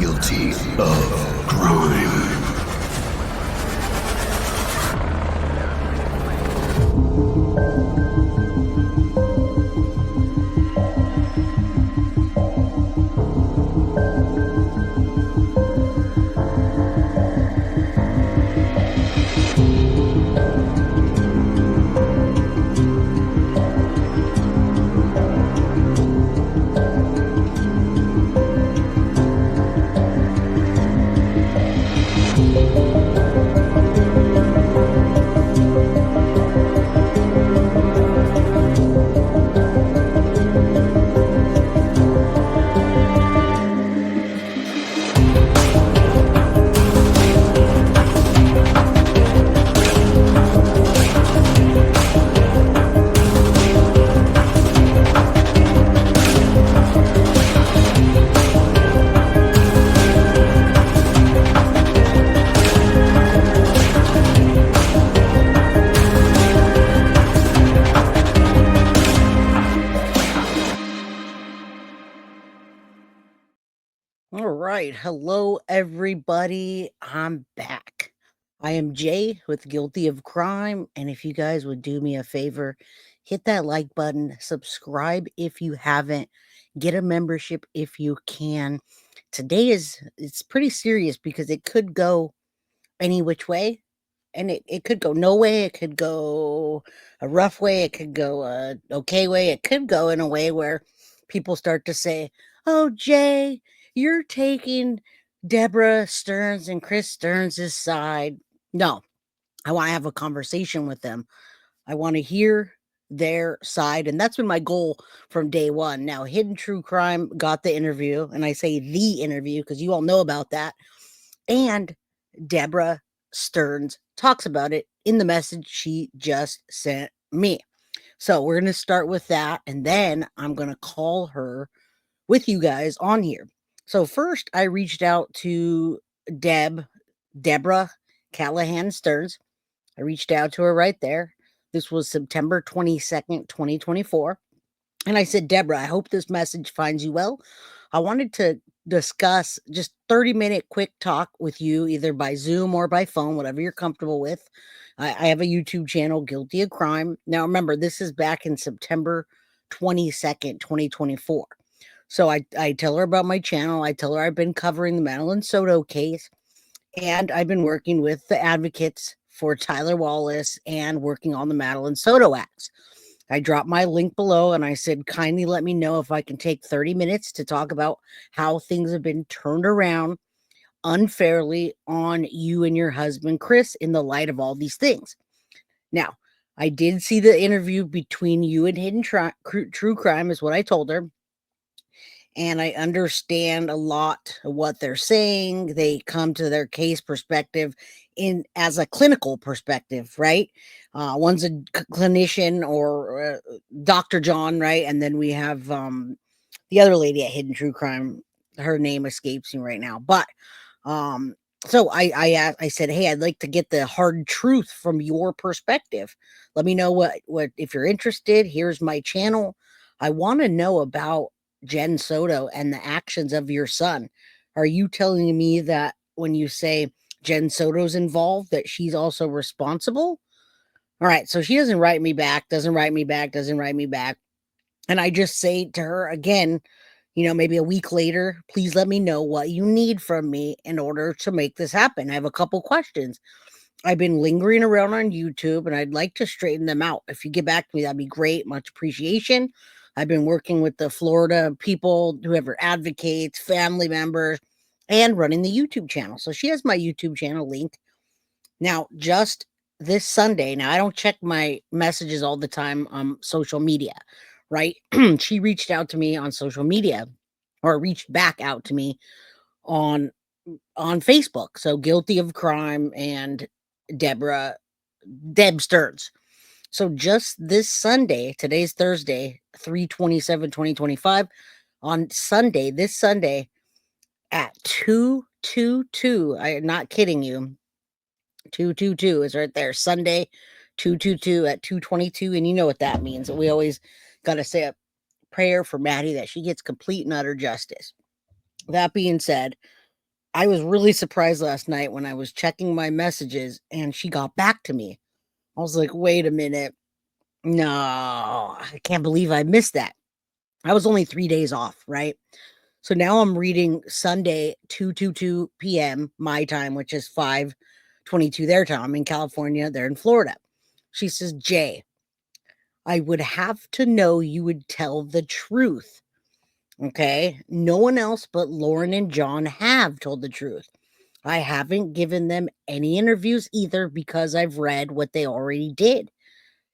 guilty of crime. All right. Hello, everybody. I'm back. I am Jay with Guilty of Crime. And if you guys would do me a favor, hit that like button, subscribe if you haven't, get a membership if you can. Today it's pretty serious because it could go any which way. And it could go no way, it could go a rough way, it could go a okay way, it could go in a way where people start to say, "Oh, Jay, you're taking Deborah Stearns and Chris Stearns' side." No, I want to have a conversation with them. I want to hear their side, and that's been my goal from day one. Now, Hidden True Crime got the interview, and I say the interview because you all know about that. And Deborah Stearns talks about it in the message she just sent me. So we're going to start with that, and then I'm going to call her with you guys on here. So first, I reached out to Deborah Callahan Stearns. I reached out to her right there. This was September 22nd, 2024. And I said, Deborah, I hope this message finds you well. I wanted to discuss just 30-minute quick talk with you, either by Zoom or by phone, whatever you're comfortable with. I have a YouTube channel, Guilty of Crime. Now, remember, this is back in September 22nd, 2024. So I tell her about my channel. I tell her I've been covering the Madeline Soto case, and I've been working with the advocates for Tyler Wallace and working on the Madeline Soto acts. I dropped my link below and I said, kindly let me know if I can take 30 minutes to talk about how things have been turned around unfairly on you and your husband, Chris, in the light of all these things. Now, I did see the interview between you and Hidden True Crime, is what I told her. And I understand a lot of what they're saying. They come to their case perspective in as a clinical perspective, right? One's a clinician or Dr. John, right? And then we have the other lady at Hidden True Crime. Her name escapes me right now, but so I said, hey, I'd like to get the hard truth from your perspective. Let me know what if you're interested. Here's my channel. I want to know about Jenn Soto and the actions of your son. Are you telling me that when you say Jenn Soto's involved, that she's also responsible? All right, so she doesn't write me back. And I just say to her again, maybe a week later, please let me know what you need from me in order to make this happen. I have a couple questions. I've been lingering around on YouTube and I'd like to straighten them out. If you get back to me, that'd be great. Much appreciation. I've been working with the Florida people, whoever advocates, family members, and running the YouTube channel. So she has my YouTube channel linked. Now, just this Sunday, now I don't check my messages all the time on social media, right? She reached out to me on social media, or reached back out to me on Facebook. So Guilty of Crime and Deb Sterns. So just this Sunday, today's Thursday, 3/27/2025, on Sunday, this Sunday at 2:22, I'm not kidding you, 2:22 is right there, Sunday, 2:22 at 2:22, and you know what that means. We always got to say a prayer for Maddie that she gets complete and utter justice. That being said, I was really surprised last night when I was checking my messages and she got back to me. I was like, wait a minute. No, I can't believe I missed that. I was only 3 days off, right? So now I'm reading Sunday, 2:22 p.m. my time, which is 5:22 their time. I'm in California. They're in Florida. She says, Jay, I would have to know you would tell the truth. Okay. No one else but Lauren and John have told the truth. I haven't given them any interviews either because I've read what they already did.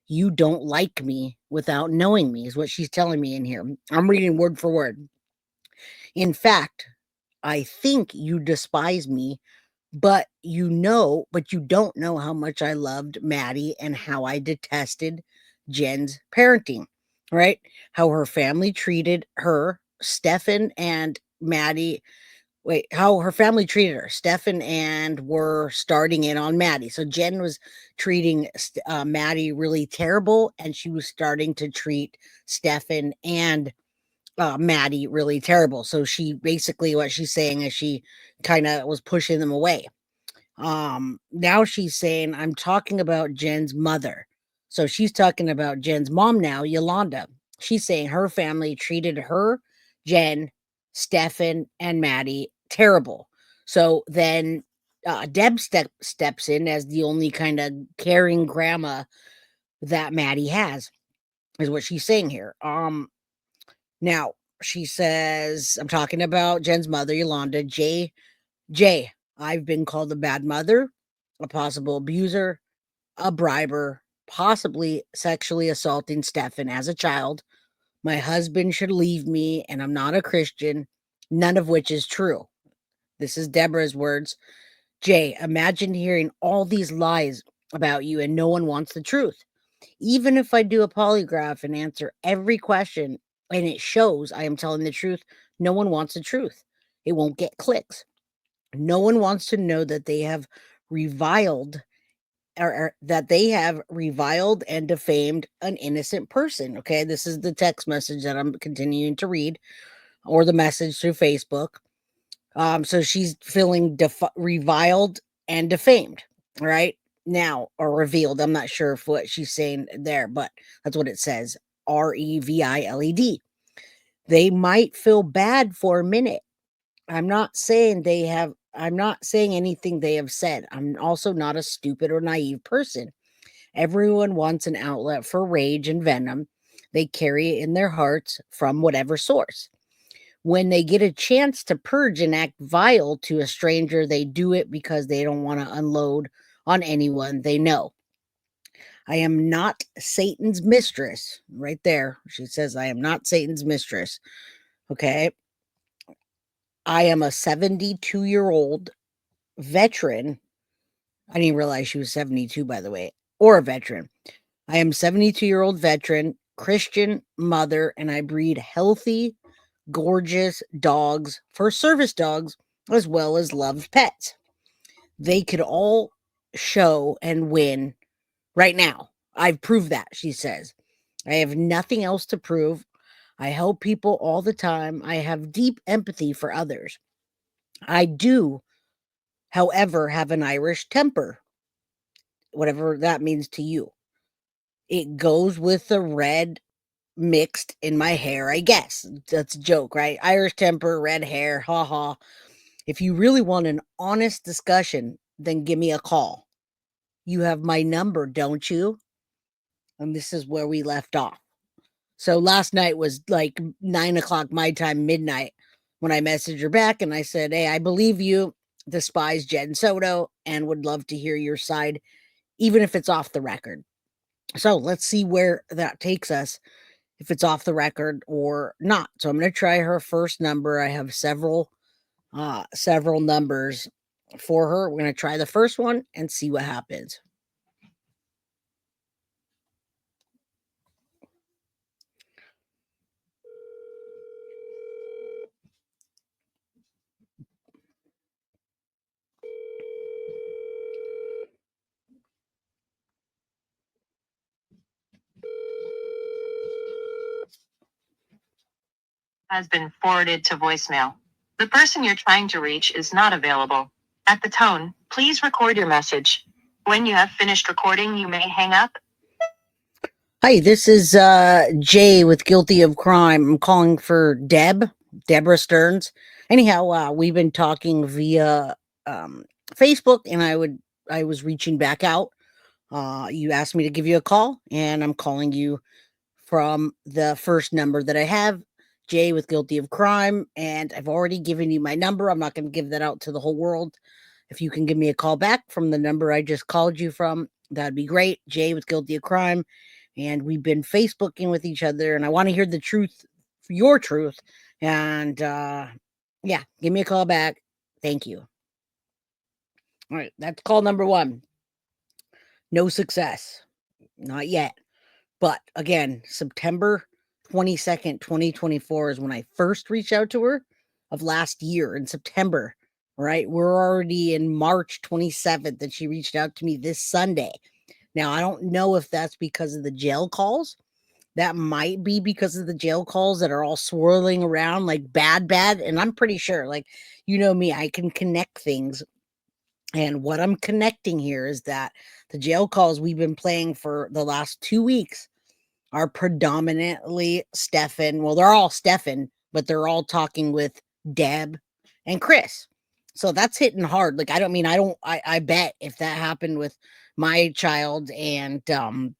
You don't like me without knowing me, is what she's telling me in here. I'm reading word for word. In fact, I think you despise me, but you don't know how much I loved Maddie and how I detested Jen's parenting, right? How her family treated her, Stephan and Maddie. Wait, how her family treated her. Stephan and were starting in on Maddie. So Jen was treating Maddie really terrible, and she was starting to treat Stephan and Maddie really terrible. So she basically what she's saying is she kind of was pushing them away. Now she's saying I'm talking about Jen's mother. So she's talking about Jen's mom now, Yolanda. She's saying her family treated her, Jen, Stephan, and Maddie terrible. So then Deb steps in as the only kind of caring grandma that Maddie has, is what she's saying here. Now she says, I'm talking about Jen's mother, Yolanda. Jay, I've been called a bad mother, a possible abuser, a briber, possibly sexually assaulting Stephan as a child. My husband should leave me, and I'm not a Christian, none of which is true. This is Deborah's words. Jay, imagine hearing all these lies about you and no one wants the truth. Even if I do a polygraph and answer every question and it shows I am telling the truth, no one wants the truth. It won't get clicks. No one wants to know that they have reviled or that they have reviled and defamed an innocent person. Okay, this is the text message that I'm continuing to read, or the message through Facebook. So she's feeling reviled and defamed, right? Now, or revealed. I'm not sure if what she's saying there, but that's what it says. Reviled. They might feel bad for a minute. I'm not saying anything they have said. I'm also not a stupid or naive person. Everyone wants an outlet for rage and venom. They carry it in their hearts from whatever source. When they get a chance to purge and act vile to a stranger, they do it because they don't want to unload on anyone they know. I am not Satan's mistress. Right there. She says, I am not Satan's mistress. Okay. I am a 72-year-old veteran. I didn't realize she was 72, by the way, or a veteran. I am 72-year-old veteran, Christian mother, and I breed healthy, gorgeous dogs for service dogs as well as loved pets. They could all show and win right now. I've proved that, she says. I have nothing else to prove. I help people all the time. I have deep empathy for others. I do, however, have an Irish temper, whatever that means to you. It goes with the red mixed in my hair, I guess. That's a joke, right? Irish temper, red hair, ha ha. If you really want an honest discussion, then give me a call. You have my number, don't you? And this is where we left off. So last night was like 9 o'clock my time, midnight, when I messaged her back and I said, hey, I believe you despise Jenn Soto and would love to hear your side, even if it's off the record. So let's see where that takes us, if it's off the record or not. So I'm going to try her first number. I have several numbers for her. We're going to try the first one and see what happens. Has been forwarded to voicemail. The person you're trying to reach is not available. At the tone, please record your message. When you have finished recording, you may hang up. Hi, this is Jay with Guilty of Crime. I'm calling for Deborah Sterns. Anyhow, we've been talking via Facebook, and I was reaching back out. You asked me to give you a call, and I'm calling you from the first number that I have, Jay with Guilty of Crime, and I've already given you my number. I'm not going to give that out to the whole world. If you can give me a call back from the number I just called you from, that'd be great. Jay with Guilty of Crime. And we've been Facebooking with each other, and I want to hear the truth, your truth. And yeah, give me a call back. Thank you. All right, that's call number one. No success. Not yet. But again, September 22nd, 2024 is when I first reached out to her of last year in September, right? We're already in March 27th and she reached out to me this Sunday. Now, I don't know if that's because of the jail calls. That might be because of the jail calls that are all swirling around like bad. And I'm pretty sure, like, you know me, I can connect things. And what I'm connecting here is that the jail calls we've been playing for the last 2 weeks are predominantly Stephan. Well, they're all Stephan, but they're all talking with Deb and Chris. So that's hitting hard. Like, I bet if that happened with my child and that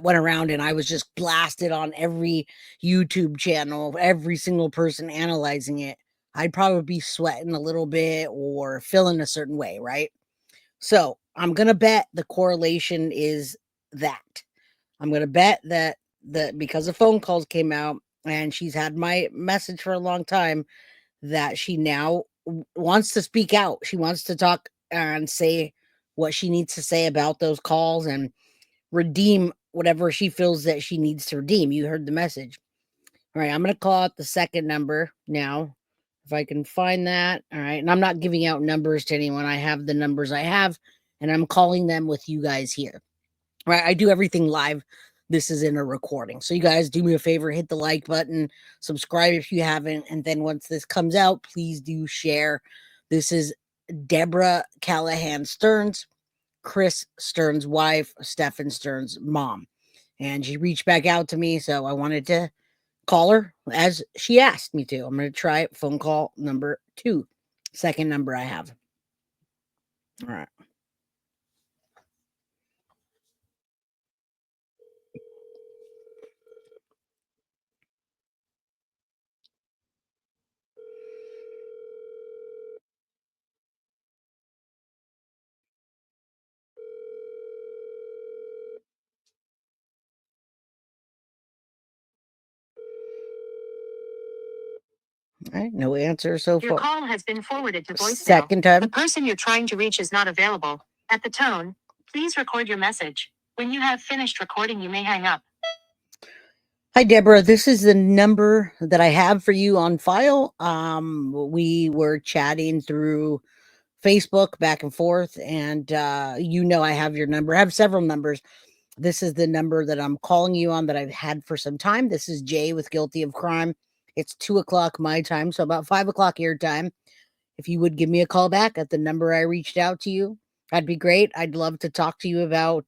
went around and I was just blasted on every YouTube channel, every single person analyzing it, I'd probably be sweating a little bit or feeling a certain way, right? So I'm going to bet the correlation is that. I'm going to bet that because the phone calls came out and she's had my message for a long time, that she now wants to speak out. She wants to talk and say what she needs to say about those calls and redeem whatever she feels that she needs to redeem. You heard the message. All right, I'm going to call out the second number now. If I can find that. All right. And I'm not giving out numbers to anyone. I have the numbers I have, and I'm calling them with you guys here. Right. I do everything live. This is in a recording. So you guys do me a favor, hit the like button, subscribe if you haven't. And then once this comes out, please do share. This is Deborah Callahan Sterns, Chris Sterns' wife, Stephan Sterns' mom. And she reached back out to me. So I wanted to call her as she asked me to. I'm going to try phone call number 2, second number I have. All right. All right, no answer so far. Your call has been forwarded to voicemail. Second time. The person you're trying to reach is not available. At the tone, please record your message. When you have finished recording, you may hang up. Hi, Deborah. This is the number that I have for you on file. We were chatting through Facebook back and forth, and I have your number. I have several numbers. This is the number that I'm calling you on that I've had for some time. This is Jay with Guilty of Crime. It's 2:00 my time, so about 5:00 your time. If you would give me a call back at the number I reached out to you, that'd be great. I'd love to talk to you about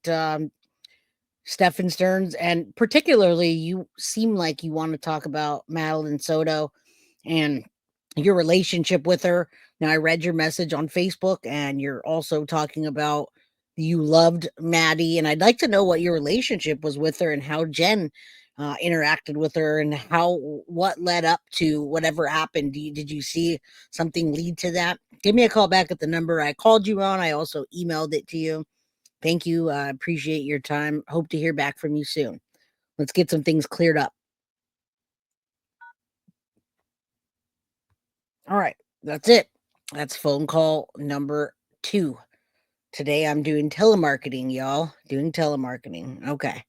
Stephan Sterns, and particularly, you seem like you want to talk about Madeline Soto and your relationship with her. Now, I read your message on Facebook, and you're also talking about you loved Maddie, and I'd like to know what your relationship was with her and how Jenn interacted with her and what led up to whatever happened. Did you see something lead to that? Give me a call back at the number I called you on. I also emailed it to you. Thank you. I appreciate your time. Hope to hear back from you soon. Let's get some things cleared up. All right. That's it. That's phone call number 2. Today I'm doing telemarketing, y'all. Doing telemarketing. Okay.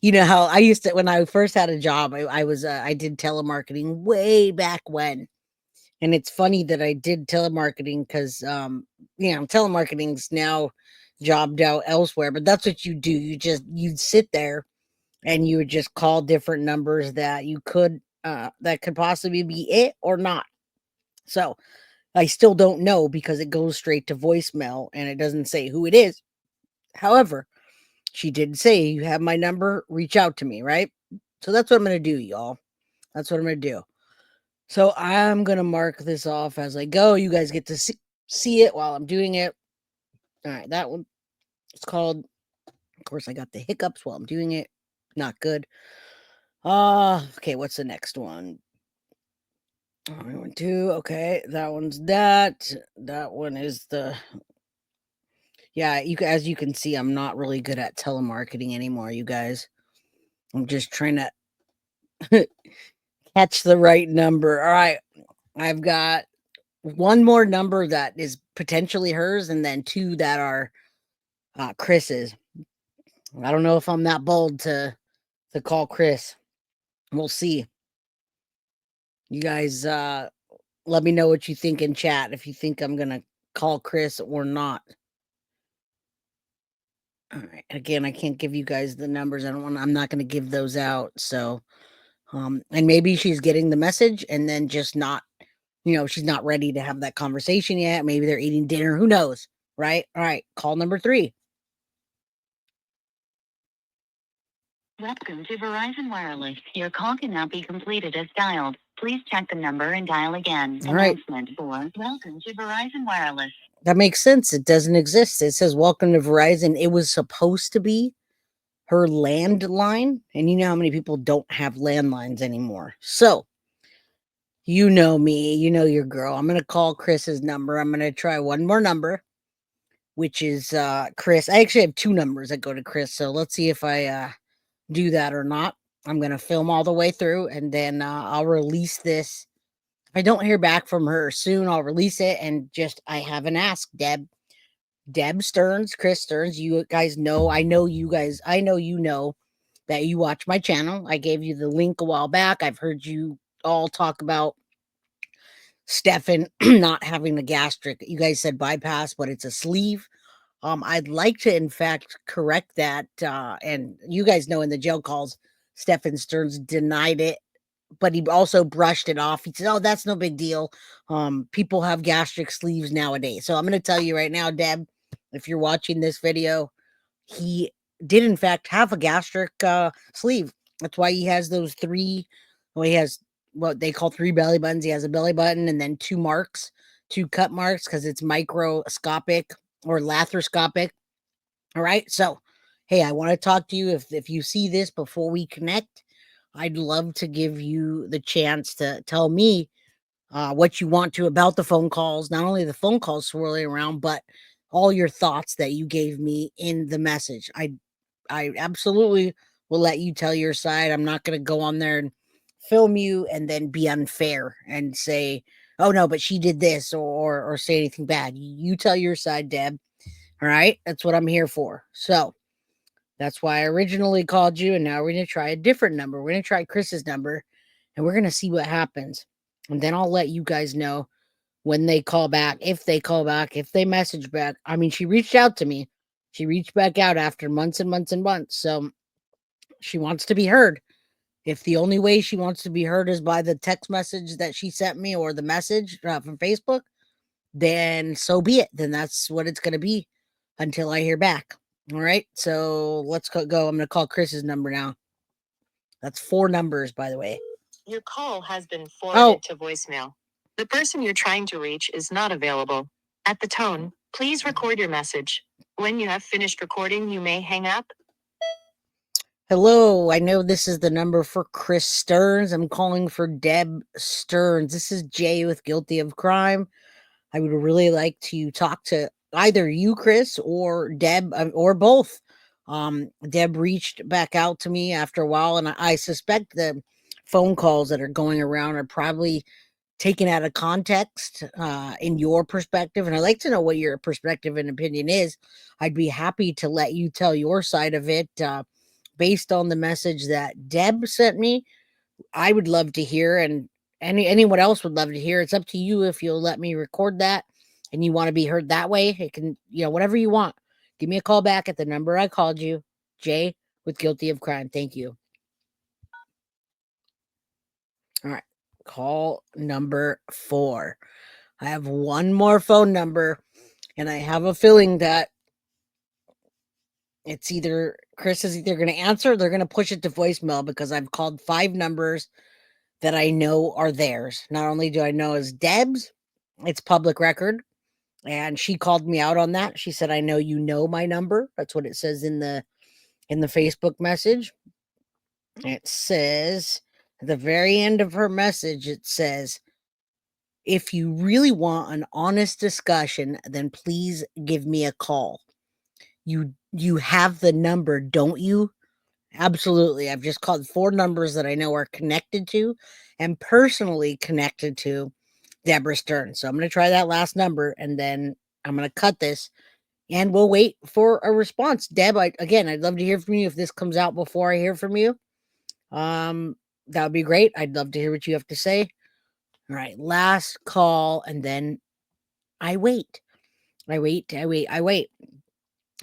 You know how I used to, when I first had a job, I did telemarketing way back when. And it's funny that I did telemarketing because, telemarketing's now jobbed out elsewhere, but that's what you do. You'd sit there and you would just call different numbers that you could that could possibly be it or not. So I still don't know because it goes straight to voicemail and it doesn't say who it is. However, she did say, "You have my number, reach out to me," right? So that's what I'm going to do, y'all. That's what I'm going to do. So I'm going to mark this off as I go. You guys get to see it while I'm doing it. All right, that one. It's called, of course, I got the hiccups while I'm doing it. Not good. Okay, what's the next one? I went to, okay, that one's that. That one is the, yeah, as you can see, I'm not really good at telemarketing anymore, you guys. I'm just trying to catch the right number. All right, I've got one more number that is potentially hers, and then two that are Chris's. I don't know if I'm that bold to call Chris. We'll see. You guys let me know what you think in chat if you think I'm gonna call Chris or not. All right. Again, I can't give you guys the numbers. I'm not gonna give those out. So and maybe she's getting the message and then just not, she's not ready to have that conversation yet. Maybe they're eating dinner. Who knows? Right? All right. Call number 3. Welcome to Verizon Wireless. Your call cannot be completed as dialed. Please check the number and dial again. All right. Announcement for Welcome to Verizon Wireless. That makes sense. It doesn't exist. It says welcome to Verizon. It was supposed to be her landline. And you know how many people don't have landlines anymore. So, you know me, you know your girl. I'm going to call Chris's number. I'm going to try one more number, which is Chris. I actually have 2 numbers that go to Chris. So let's see if I do that or not. I'm going to film all the way through and then I'll release this. If I don't hear back from her soon, I'll release it and I haven't asked Deb Sterns, Chris Sterns. You guys know, I know you know that you watch my channel. I gave you the link a while back. I've heard you all talk about Stephan not having the gastric. You guys said bypass, but it's a sleeve. I'd like to, in fact, correct that. And you guys know in the jail calls, Stephan Sterns denied it, but he also brushed it off. He said, "Oh, that's no big deal. People have gastric sleeves nowadays." So I'm going to tell you right now, Deb, if you're watching this video, he did in fact have a gastric sleeve. That's why he has those 3. Well, he has what they call 3 belly buttons. He has a belly button and then 2 cut marks, because it's microscopic or laparoscopic. All right. So, hey, I want to talk to you. If you see this before we connect, I'd love to give you the chance to tell me what you want to about the phone calls, not only the phone calls swirling around, but all your thoughts that you gave me in the message. I absolutely will let you tell your side. I'm not going to go on there and film you and then be unfair and say, "Oh no, but she did this," or say anything bad. You tell your side, Deb. All right? That's what I'm here for. So, that's why I originally called you, and now we're going to try a different number. We're going to try Chris's number, and we're going to see what happens. And then I'll let you guys know when they call back, if they message back. I mean, she reached out to me. She reached back out after months and months and months. So she wants to be heard. If the only way she wants to be heard is by the text message that she sent me or the message from Facebook, then so be it. Then that's what it's going to be until I hear back. All right. So let's go. I'm going to call Chris's number now. That's 4 numbers, by the way. Your call has been forwarded to voicemail. The person you're trying to reach is not available. At the tone, please record your message. When you have finished recording, you may hang up. Hello, I know this is the number for Chris Sterns. I'm calling for Deb Sterns. This is Jay with Guilty of Crime. I would really like to talk to either you, Chris, or Deb, or both. Deb reached back out to me after a while, and I suspect the phone calls that are going around are probably taken out of context in your perspective. And I'd like to know what your perspective and opinion is. I'd be happy to let you tell your side of it. Based on the message that Deb sent me, I would love to hear, and anyone else would love to hear. It's up to you if you'll let me record that and you want to be heard that way. It can, whatever you want. Give me a call back at the number I called you, Jay with Guilty of Crime. Thank you. Call number 4. I have one more phone number, and I have a feeling that it's either Chris is either going to answer or they're going to push it to voicemail because I've called 5 numbers that I know are theirs. Not only do I know as Deb's, it's public record. And she called me out on that. She said, I know you know my number. That's what it says in the Facebook message. It says at the very end of her message, it says, if you really want an honest discussion, then please give me a call. You have the number, don't you? Absolutely. I've just called 4 numbers that I know are connected to and personally connected to Deb Sterns. So I'm going to try that last number and then I'm going to cut this and we'll wait for a response. Deb, I'd love to hear from you if this comes out before I hear from you. That would be great. I'd love to hear what you have to say. All right, last call, and then I wait. I wait.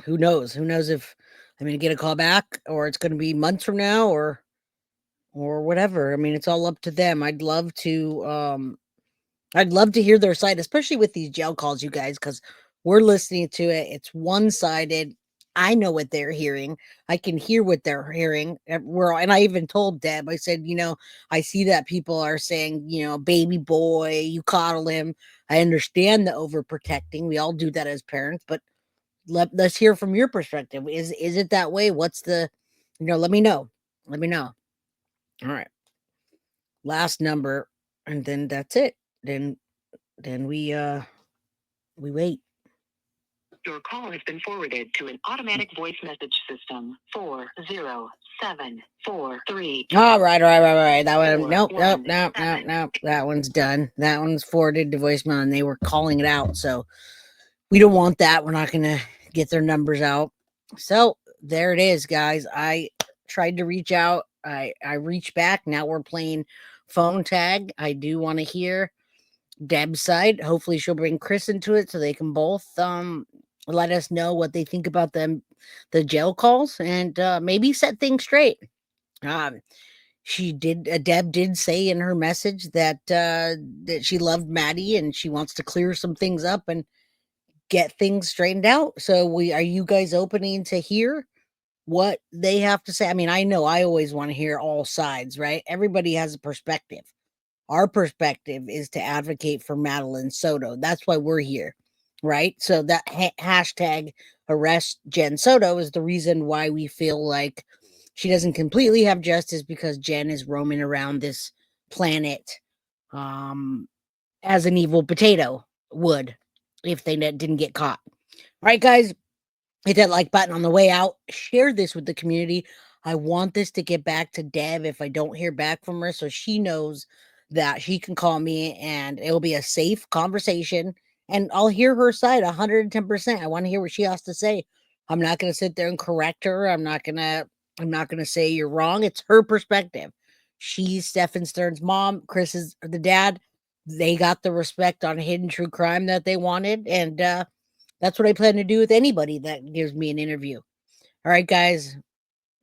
Who knows? Who knows if I'm going to get a call back or it's going to be months from now or whatever. I mean, it's all up to them. I'd love to hear their side, especially with these jail calls, you guys, because we're listening to it. It's one-sided. I know what they're hearing. I can hear what they're hearing. And I even told Deb, I said, I see that people are saying, baby boy, you coddle him. I understand the overprotecting. We all do that as parents, but let's hear from your perspective. Is it that way? What's the, let me know. Let me know. All right. Last number. And then that's it. Then we wait. Your call has been forwarded to an automatic voice message system. 40743. All right. That one. Nope. That one's done. That one's forwarded to voicemail, and they were calling it out. So we don't want that. We're not gonna get their numbers out. So there it is, guys. I tried to reach out. I reached back. Now we're playing phone tag. I do want to hear Deb's side. Hopefully she'll bring Chris into it so they can both let us know what they think about the jail calls and maybe set things straight. Deb did say in her message that she loved Maddie and she wants to clear some things up and get things straightened out. So are you guys opening to hear what they have to say? I mean, I know I always want to hear all sides, right? Everybody has a perspective. Our perspective is to advocate for Madeline Soto. That's why we're here, right? So that hashtag arrest Jenn Soto is the reason why we feel like she doesn't completely have justice, because Jenn is roaming around this planet as an evil potato would if they didn't get caught. All right, guys, hit that like button on the way out. Share this with the community. I want this to get back to Deb if I don't hear back from her, so she knows that she can call me and it'll be a safe conversation and I'll hear her side 110%. I want to hear what she has to say. I'm not going to sit there and correct her. I'm not going to say you're wrong. It's her perspective. She's Stephan Sterns' mom. Chris is the dad. They got the respect on Hidden True Crime that they wanted. And that's what I plan to do with anybody that gives me an interview. All right, guys.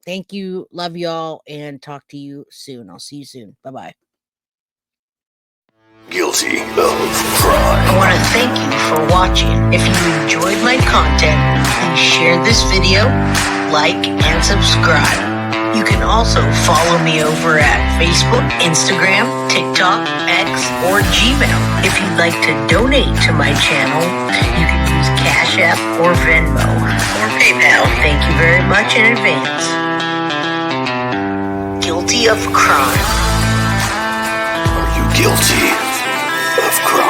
Thank you. Love y'all. And talk to you soon. I'll see you soon. Bye-bye. Guilty of crime. I want to thank you for watching. If you enjoyed my content, please share this video, like, and subscribe. You can also follow me over at Facebook, Instagram, TikTok, X, or Gmail. If you'd like to donate to my channel, you can use Cash App or Venmo or PayPal. Thank you very much in advance. Guilty of crime. Are you guilty of crime?